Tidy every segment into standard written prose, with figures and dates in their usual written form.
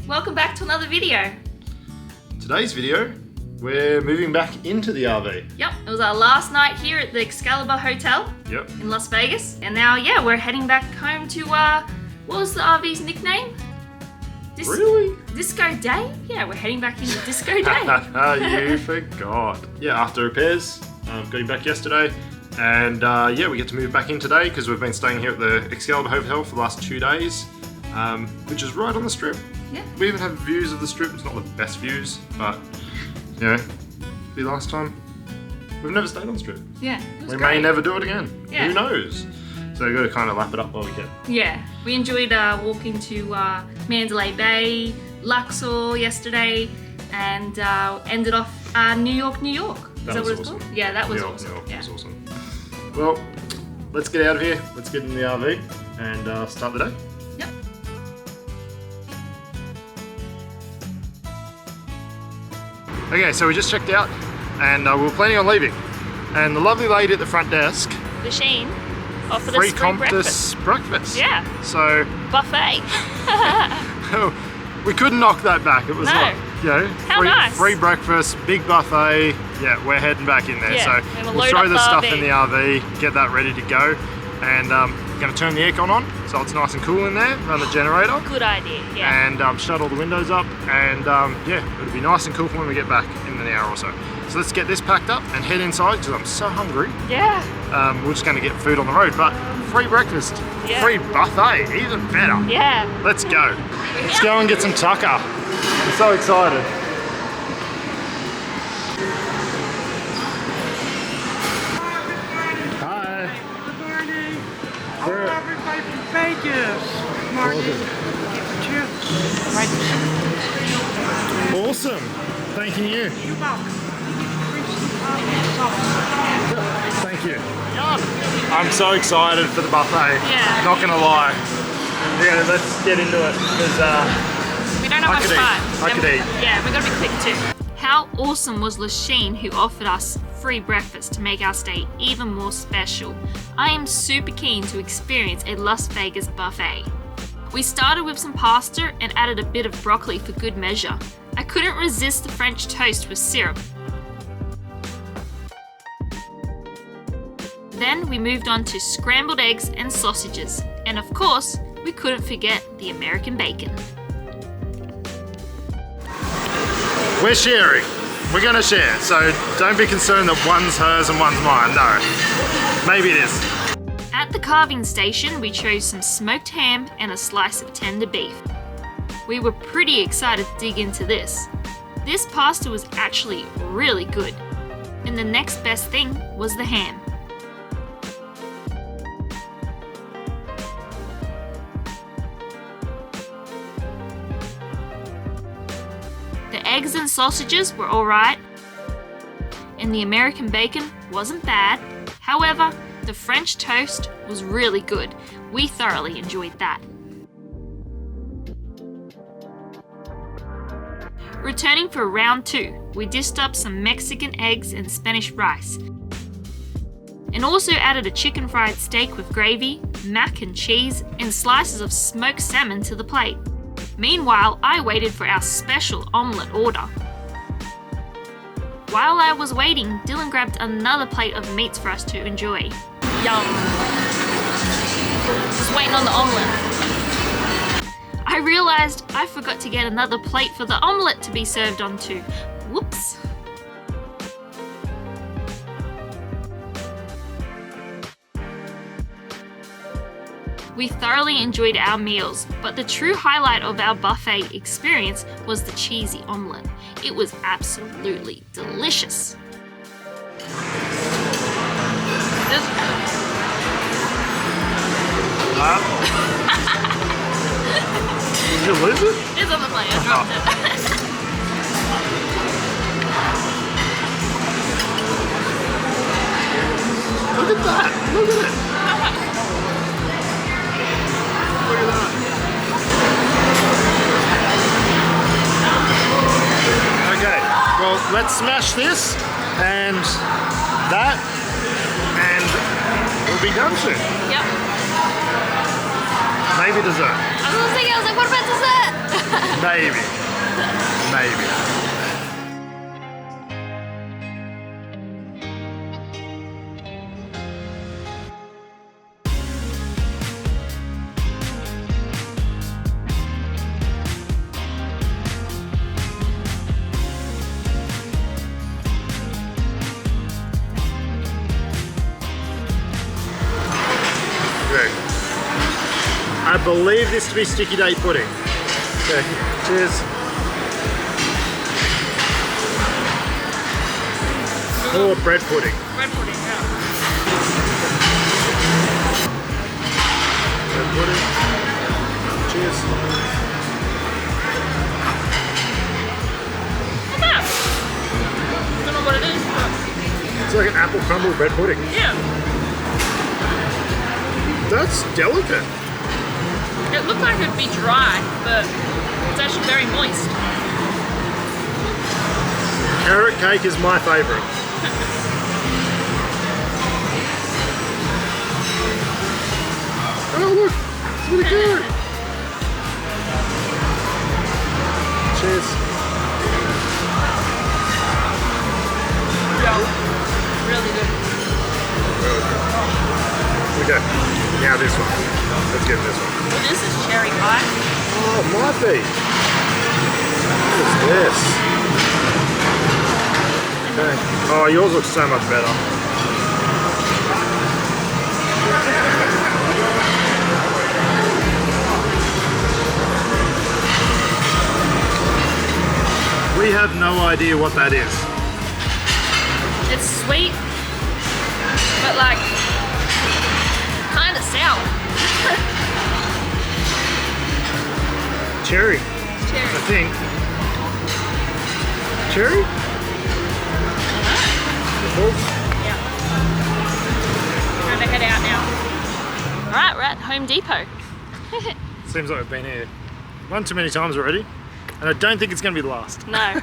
welcome back to another video. Today's video, we're moving back into the RV. Yep, it was our last night here at the Excalibur Hotel in Las Vegas. And now, yeah, we're heading back home to, what was the RV's nickname? Really? Disco Day? Yeah, we're heading back into Disco Day. You forgot. Yeah, after repairs, got him back yesterday. And yeah, we get to move back in today because we've been staying here at the Excalibur Hotel for the last 2 days, which is right on the strip. Yeah. We even have views of the strip. It's not the best views, but you know, the last time we've never stayed on the strip. Yeah. We may never do it again. Yeah. Who knows? So we've got to kind of lap it up while we can. Yeah, we enjoyed walking to Mandalay Bay, Luxor yesterday, and ended off New York, New York. Is that what it's called? Yeah, that was awesome. New York was awesome. Well, let's get out of here. Let's get in the RV and start the day. Yep. Okay, so we just checked out and we were planning on leaving. And the lovely lady at the front desk The Sheen offered free us free Comptus breakfast. Yeah. So buffet. we couldn't knock that back. It was like, you know, How nice. free breakfast, big buffet. Yeah, we're heading back in there. Yeah, So we'll throw the stuff in the RV, get that ready to go, and going to turn the aircon on so it's nice and cool in there, run the generator. Good idea, yeah. And shut all the windows up, and yeah, it'll be nice and cool for when we get back in an hour or so. So let's get this packed up and head inside because I'm so hungry. Yeah. We're just going to get food on the road, but free breakfast, free buffet, even better. Yeah. Let's go. Let's go and get some tucker. I'm so excited. Hi. Good morning. Hello, everybody from Vegas. Good morning. Awesome. Thank you. You're welcome. Thank you. I'm so excited for the buffet. Yeah. Not gonna lie. Yeah, let's get into it because we don't have much time. I could eat. Yeah, we're gonna be quick too. How awesome was Lachine who offered us free breakfast to make our stay even more special. I am super keen to experience a Las Vegas buffet. We started with some pasta and added a bit of broccoli for good measure. I couldn't resist the French toast with syrup. Then we moved on to scrambled eggs and sausages. And of course, we couldn't forget the American bacon. We're sharing. We're gonna share. So don't be concerned that one's hers and one's mine. No. Maybe it is. At the carving station, we chose some smoked ham and a slice of tender beef. We were pretty excited to dig into this. This pasta was actually really good. And the next best thing was the ham. The eggs and sausages were alright, and the American bacon wasn't bad. However, the French toast was really good. We thoroughly enjoyed that. Returning for round 2, we dished up some Mexican eggs and Spanish rice, and also added a chicken fried steak with gravy, mac and cheese, and slices of smoked salmon to the plate. Meanwhile, I waited for our special omelette order. While I was waiting, Dylan grabbed another plate of meats for us to enjoy. Yum! Just waiting on the omelette. I realized I forgot to get another plate for the omelette to be served onto. Whoops! We thoroughly enjoyed our meals, but the true highlight of our buffet experience was the cheesy omelette. It was absolutely delicious. Did you lose it? It's on the plate, I dropped it. Look at that! Look at it! Look at that. Okay, well, let's smash this and that, and we'll be done soon. Yep. Maybe dessert. I was gonna say, I was like, what about dessert? Maybe. Maybe. I believe this to be sticky date pudding. Okay, cheers. Or bread pudding. Bread pudding, yeah. Bread pudding. Cheers. Not bad. Don't know what it is, but It's like an apple crumble bread pudding. yeah. That's delicate. It looked like it'd be dry, but it's actually very moist. Carrot cake is my favourite. Oh look, it's really good. Cheers. Yeah. Really good. Okay, now this one. Let's get this one. Well, this is cherry pie. Oh, it might be. What is this? Okay. Oh, yours looks so much better. We have no idea what that is. It's sweet, but like kind of sour. Cherry, It's cherry. I think. Cherry? Yeah. Time to head out now. Alright, we're at Home Depot. Seems like we've been here one too many times already, and I don't think it's going to be the last. No.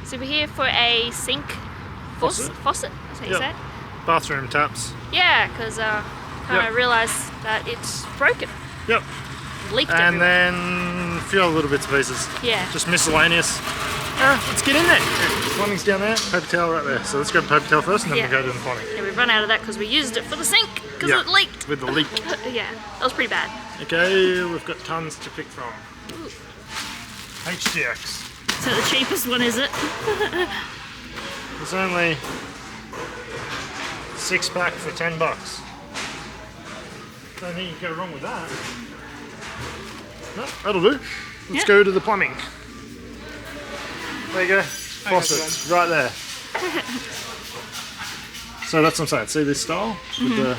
So we're here for a sink Faucet? Faucet, that's how you say Yep. it? Bathroom taps. Yeah, because kind of realised that it's broken. Yep. Leaked And everywhere. then a few other little bits and pieces. Yeah. Just miscellaneous. Let's get in there. Plumbing's down there, paper towel right there. So let's grab paper towel first and then Yeah. we'll go to the plumbing. Yeah, we've run out of that because we used it for the sink because Yeah. it leaked. With the leak. Yeah, that was pretty bad. Okay, we've got tons to pick from. HDX. So the cheapest one, is it? It's only 6-pack for $10. Don't think you can go wrong with that. No, that'll do. Let's Yep. go to the plumbing. There you go. Faucets, right there. So that's what I'm saying. See this style? With the,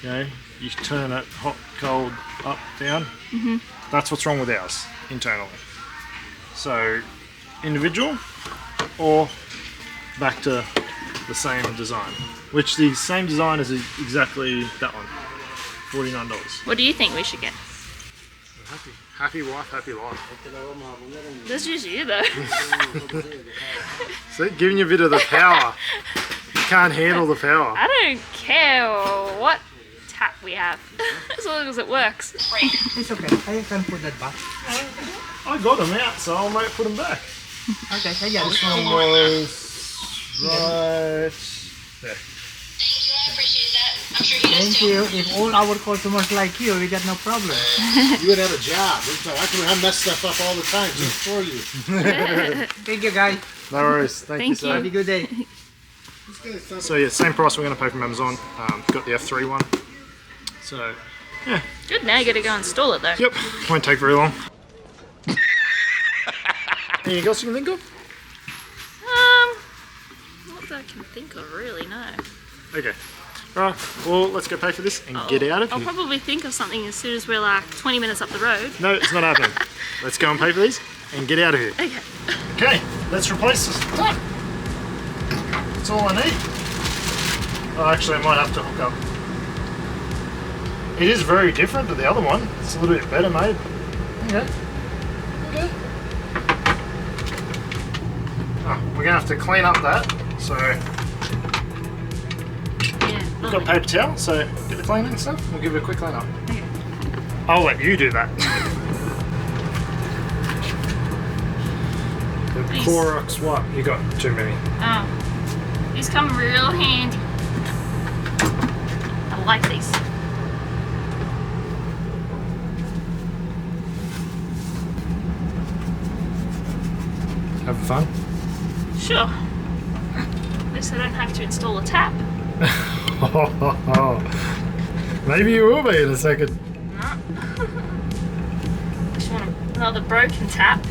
you know, you turn it hot, cold, up, down. That's what's wrong with ours, internally. So, individual or back to the same design. Which the same design is exactly that one. $49. What do you think we should get? Happy. Happy wife, happy life. That's just you though. See, giving you a bit of the power. You can't handle the power. I don't care what tap we have, as long as it works. It's okay. I can put that back. I got them out, so I'll put them back. Okay, yeah. This one was right there. Thank you, I appreciate that. I'm sure he does Thank too. you. If all our customers like you, we got no problem. You would have a job. I mess stuff up all the time just for you. Thank you, guys. No worries. Thank you, Thank sir. Have a good day. So yeah, same price we're going to pay from Amazon. Got the F3 one. So, yeah. Good, now you gotta go install it though. Yep. Won't take very long. Anything else you can think of? Not that I can think of really, no. Okay. Alright, well, let's go pay for this and get out of I'll here. probably think of something as soon as we're like 20 minutes up the road. No, it's not happening. Let's go and pay for these and get out of here. Okay. Okay, let's replace this tap. That's all I need. Oh, actually, I might have to hook up. It is very different to the other one. It's a little bit better made. Okay. Okay. Oh, we're going to have to clean up that. So, Yeah. we've got paper towel, so get the cleaning and stuff. We'll give it a quick clean up. Okay. I'll let you do that. These- Clorox what? You got too many. Oh. These come real handy. I like these. Having fun? Sure. At least I don't have to install a tap. Maybe you will be in a second. No. Just want another broken tap.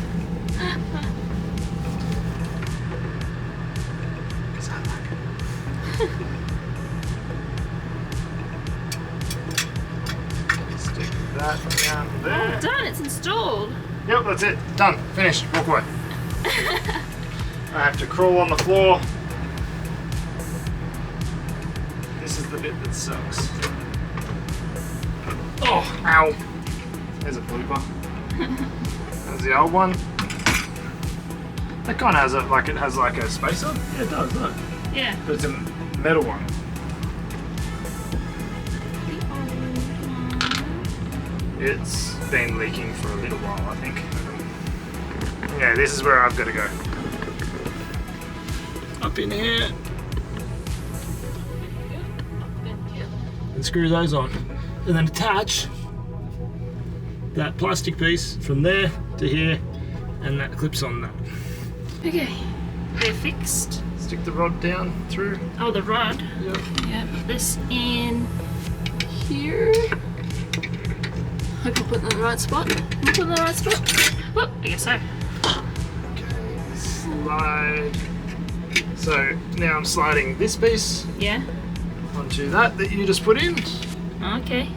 Stick that down there. Done, it's installed. Yep, that's it. Done. Finished. Walk away. I have to crawl on the floor. This is the bit that sucks. Oh, ow. There's a blooper. There's the old one. That kind of has it has like a spacer. Yeah, it does, look. Yeah. But it's a metal one. It's been leaking for a little while, I think. Yeah, this is where I've got to go. Up in here. And screw those on. And then attach that plastic piece from there to here, and that clips on that. Okay. They're fixed. Stick the rod down through. Oh, the rod. Yep. Yeah, put this in here. Hope I put it in the right spot. Am I putting it in the right spot? Well, I guess so. Okay, slide. So now I'm sliding this piece Yeah. onto that you just put in. Okay.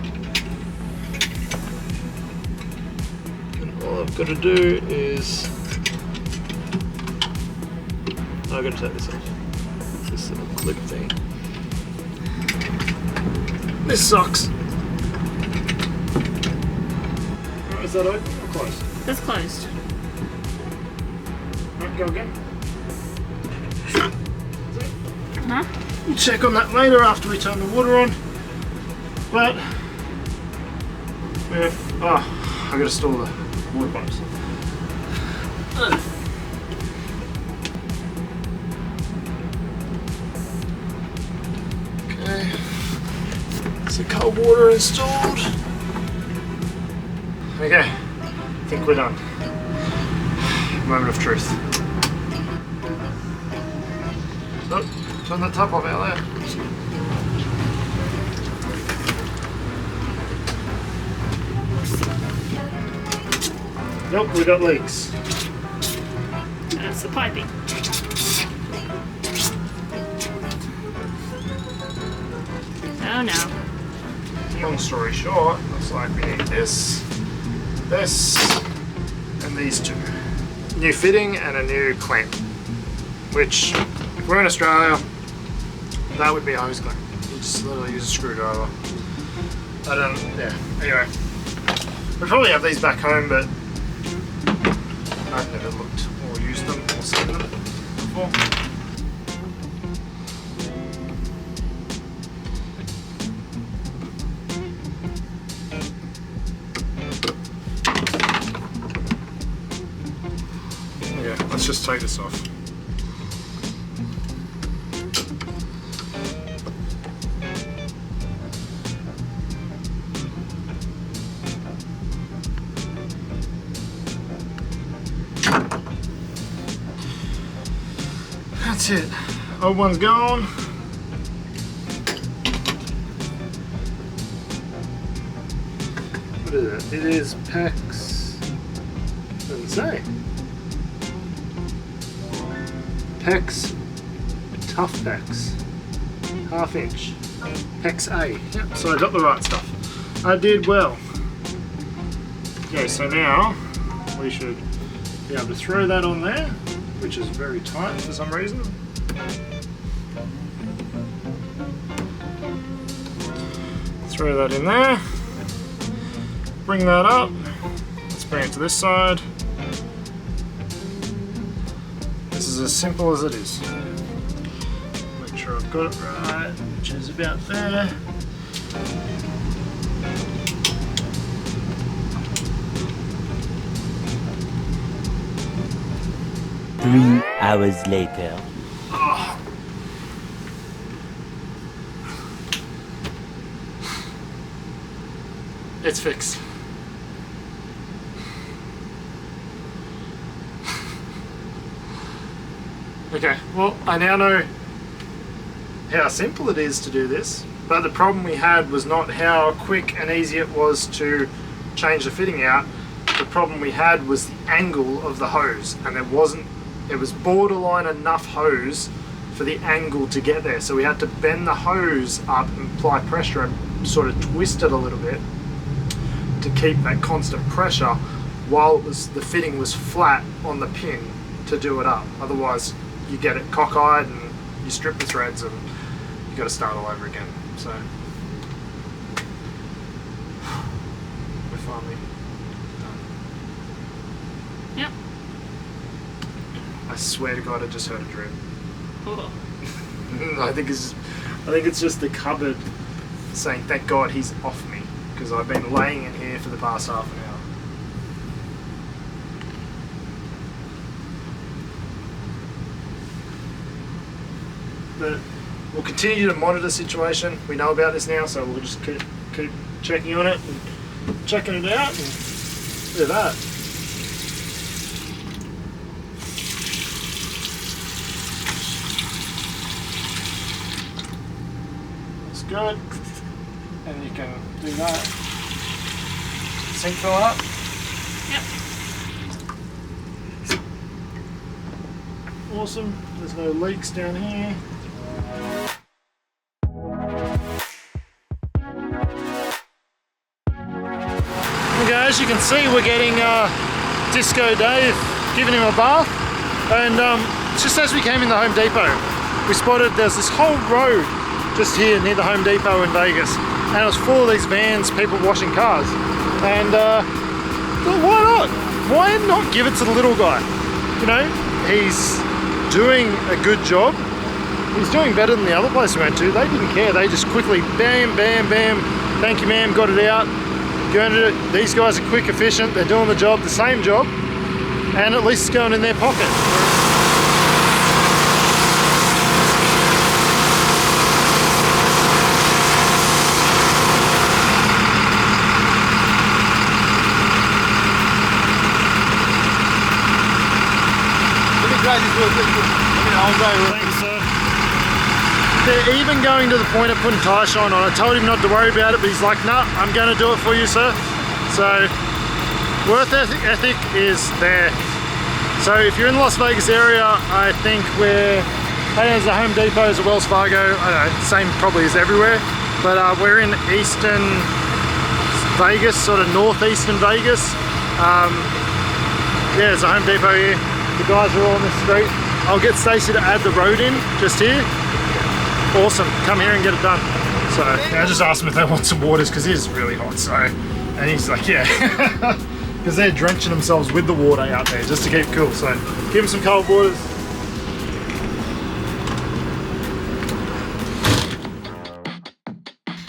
And all I've got to do is I've got to take this off. This little clip thing. This sucks. Right, is that open or closed? That's closed. Right, go again. Huh? We'll check on that later after we turn the water on. But I gotta store the water pipes. Okay. So cold water installed. Okay. I think we're done. Moment of truth. Oh, turn the top off out there. Nope, we got leaks. That's the piping. Oh no. Long story short, looks like we need this, and these two. New fitting and a new clamp. Which, if we're in Australia, that would be a hose clamp. You just literally use a screwdriver. Yeah, anyway. We probably have these back home, but I've never looked or used them or seen them before. Okay, let's just take this off. That's it. Old one's gone. What is it? It is Pex. Doesn't say. Pex. Tough Pex. Half inch. Pex A. Yep, so I got the right stuff. I did well. Okay, so now we should be able to throw that on there, which is very tight for some reason. Throw that in there. Bring that up. Let's bring it to this side. This is as simple as it is. Make sure I've got it right, which is about there. 3 hours later. It's fixed. Okay, well, I now know how simple it is to do this, but the problem we had was not how quick and easy it was to change the fitting out. The problem we had was the angle of the hose, and it was borderline enough hose for the angle to get there. So we had to bend the hose up and apply pressure and sort of twist it a little bit to keep that constant pressure while the fitting was flat on the pin to do it up. Otherwise you get it cockeyed and you strip the threads and you got to start all over again. So we're finally done. Yep. I swear to God, I just heard a drip. Oh. I think it's just the cupboard saying thank God he's off me, because I've been laying in here for the past half an hour. But we'll continue to monitor the situation. We know about this now, so we'll just keep checking on it and checking it out, and look at that. That's good. And you can do that. Sink filling up. Yep. Awesome. There's no leaks down here. Okay, as you can see, we're getting Disco Dave, giving him a bath, and just as we came in the Home Depot, we spotted there's this whole road just here near the Home Depot in Vegas, and it was full of these vans, people washing cars, and well, why not? Why not give it to the little guy? You know, he's doing a good job. He's doing better than the other place we went to. They didn't care. They just quickly, bam, bam, bam. Thank you, ma'am. Got it out. Going to it. These guys are quick, efficient. They're doing the job, the same job, and at least it's going in their pocket. Thanks, sir. They're even going to the point of putting tyre shine on. I told him not to worry about it, but he's like, nah, I'm going to do it for you, sir. So, work ethic is there. So if you're in the Las Vegas area, I think there's a Home Depot, there's a Wells Fargo, I don't know, same probably as everywhere, but we're in eastern Vegas, sort of northeastern Vegas. Yeah, there's a Home Depot here. The guys are all on the street. I'll get Stacey to add the road in just here. Awesome, come here and get it done. So I just asked him if they want some waters because it is really hot. So, and he's like, yeah, because they're drenching themselves with the water out there just to keep cool. So give him some cold waters.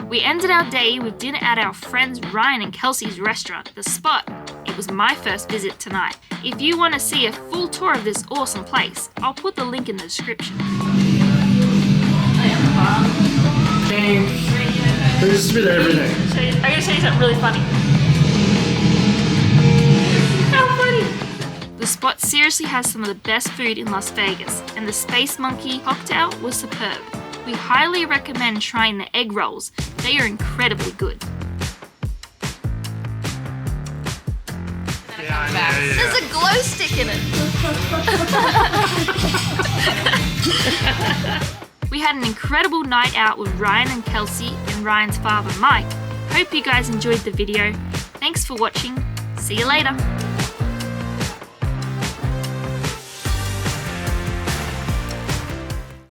We ended our day with dinner at our friends Ryan and Kelsey's restaurant, The Spot. It was my first visit tonight. If you want to see a full tour of this awesome place, I'll put the link in the description. There's a bit of everything. I'm going to show you something really funny. How funny! The Spot seriously has some of the best food in Las Vegas, and the Space Monkey cocktail was superb. We highly recommend trying the egg rolls. They are incredibly good. Yeah. There's a glow stick in it. We had an incredible night out with Ryan and Kelsey and Ryan's father Mike. Hope you guys enjoyed the video. Thanks for watching. See you later.